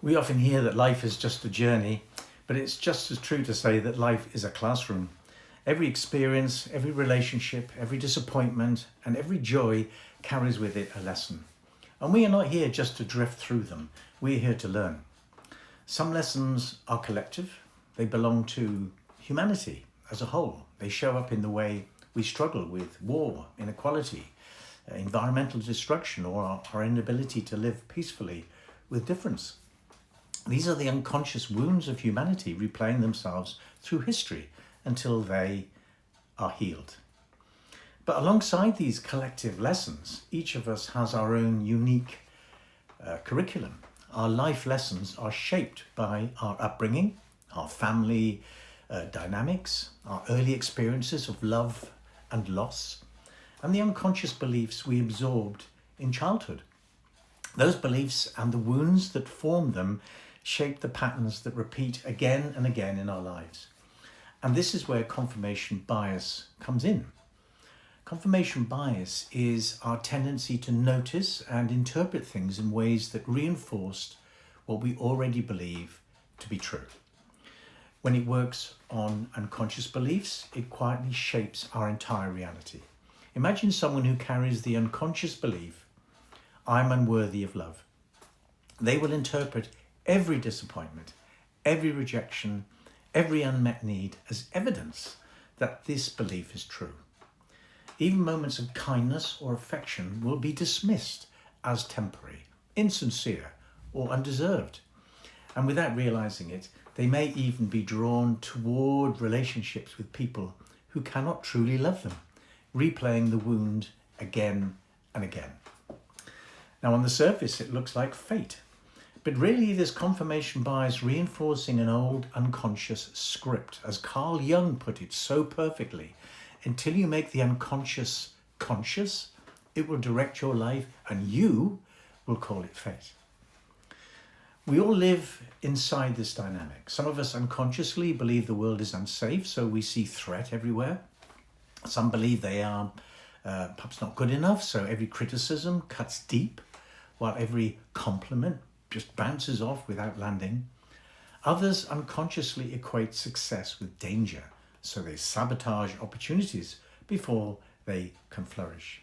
We often hear that life is just a journey, but it's just as true to say that life is a classroom. Every experience, every relationship, every disappointment, and every joy carries with it a lesson. And we are not here just to drift through them. We are here to learn. Some lessons are collective. They belong to humanity as a whole. They show up in the way we struggle with war, inequality, environmental destruction, or our inability to live peacefully with difference. These are the unconscious wounds of humanity replaying themselves through history until they are healed. But alongside these collective lessons, each of us has our own unique curriculum. Our life lessons are shaped by our upbringing, our family dynamics, our early experiences of love and loss, and the unconscious beliefs we absorbed in childhood. Those beliefs and the wounds that form them shape the patterns that repeat again and again in our lives. And this is where confirmation bias comes in. Confirmation bias is our tendency to notice and interpret things in ways that reinforce what we already believe to be true. When it works on unconscious beliefs, it quietly shapes our entire reality. Imagine someone who carries the unconscious belief, I'm unworthy of love. They will interpret every disappointment, every rejection, every unmet need as evidence that this belief is true. Even moments of kindness or affection will be dismissed as temporary, insincere, or undeserved. And without realizing it, they may even be drawn toward relationships with people who cannot truly love them, replaying the wound again and again. Now, on the surface, it looks like fate. But really, it is confirmation bias reinforcing an old unconscious script. As Carl Jung put it so perfectly, until you make the unconscious conscious, it will direct your life and you will call it fate. We all live inside this dynamic. Some of us unconsciously believe the world is unsafe, so we see threat everywhere. Some believe they are perhaps not good enough, so every criticism cuts deep, while every compliment just bounces off without landing. Others unconsciously equate success with danger, so they sabotage opportunities before they can flourish.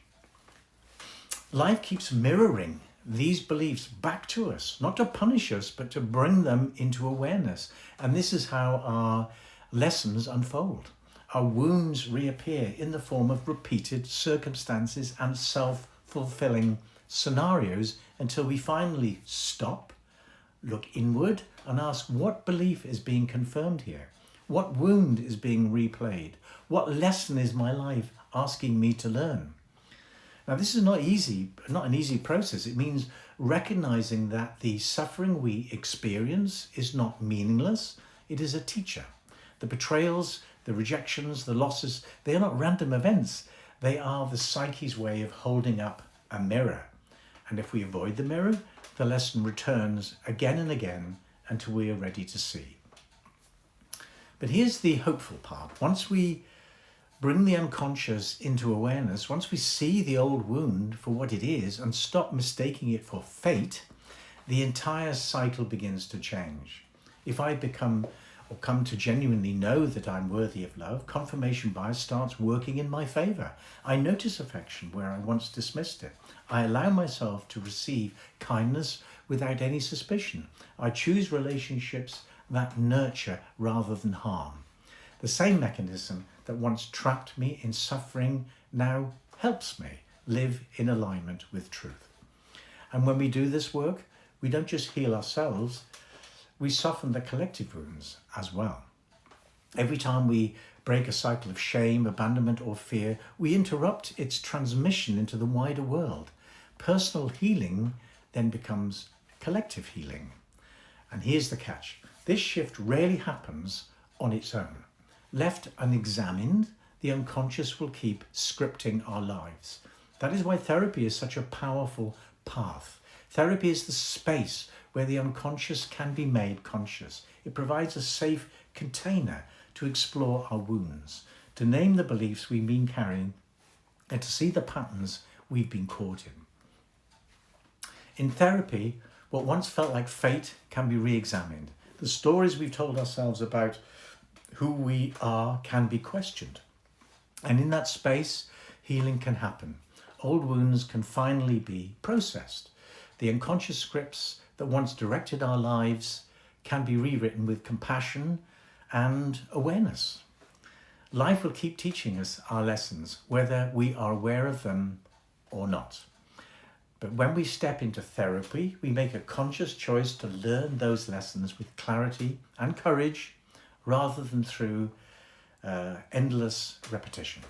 Life keeps mirroring these beliefs back to us, not to punish us, but to bring them into awareness. And this is how our lessons unfold. Our wounds reappear in the form of repeated circumstances and self-fulfilling scenarios until we finally stop, look inward, and ask what belief is being confirmed here? What wound is being replayed? What lesson is my life asking me to learn? Now, this is not an easy process. It means recognizing that the suffering we experience is not meaningless. It is a teacher. The betrayals, the rejections, the losses, they are not random events. They are the psyche's way of holding up a mirror. And if we avoid the mirror, the lesson returns again and again until we are ready to see. But here's the hopeful part. Once we bring the unconscious into awareness, once we see the old wound for what it is and stop mistaking it for fate, the entire cycle begins to change. If I come to genuinely know that I'm worthy of love, confirmation bias starts working in my favor. I notice affection where I once dismissed it. I allow myself to receive kindness without any suspicion. I choose relationships that nurture rather than harm. The same mechanism that once trapped me in suffering now helps me live in alignment with truth. And when we do this work, we don't just heal ourselves, we soften the collective wounds as well. Every time we break a cycle of shame, abandonment, or fear, we interrupt its transmission into the wider world. Personal healing then becomes collective healing. And here's the catch. This shift rarely happens on its own. Left unexamined, the unconscious will keep scripting our lives. That is why therapy is such a powerful path. Therapy is the space where the unconscious can be made conscious. It provides a safe container to explore our wounds, to name the beliefs we've been carrying, and to see the patterns we've been caught in. In therapy, What once felt like fate can be re-examined. The stories we've told ourselves about who we are can be questioned. And in that space, healing can happen. Old wounds can finally be processed. The unconscious scripts that once directed our lives can be rewritten with compassion and awareness. Life will keep teaching us our lessons, whether we are aware of them or not. But when we step into therapy, we make a conscious choice to learn those lessons with clarity and courage rather than through endless repetition.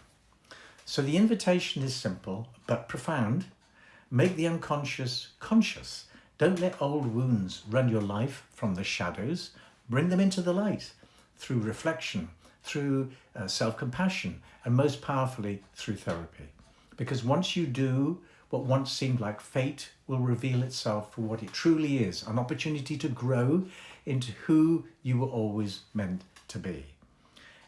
So the invitation is simple but profound. Make the unconscious conscious. Don't let old wounds run your life from the shadows. Bring them into the light through reflection, through self-compassion, and most powerfully through therapy. Because once you do, what once seemed like fate will reveal itself for what it truly is, an opportunity to grow into who you were always meant to be.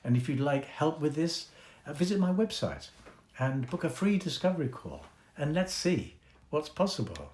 And if you'd like help with this, visit my website and book a free discovery call, and let's see what's possible.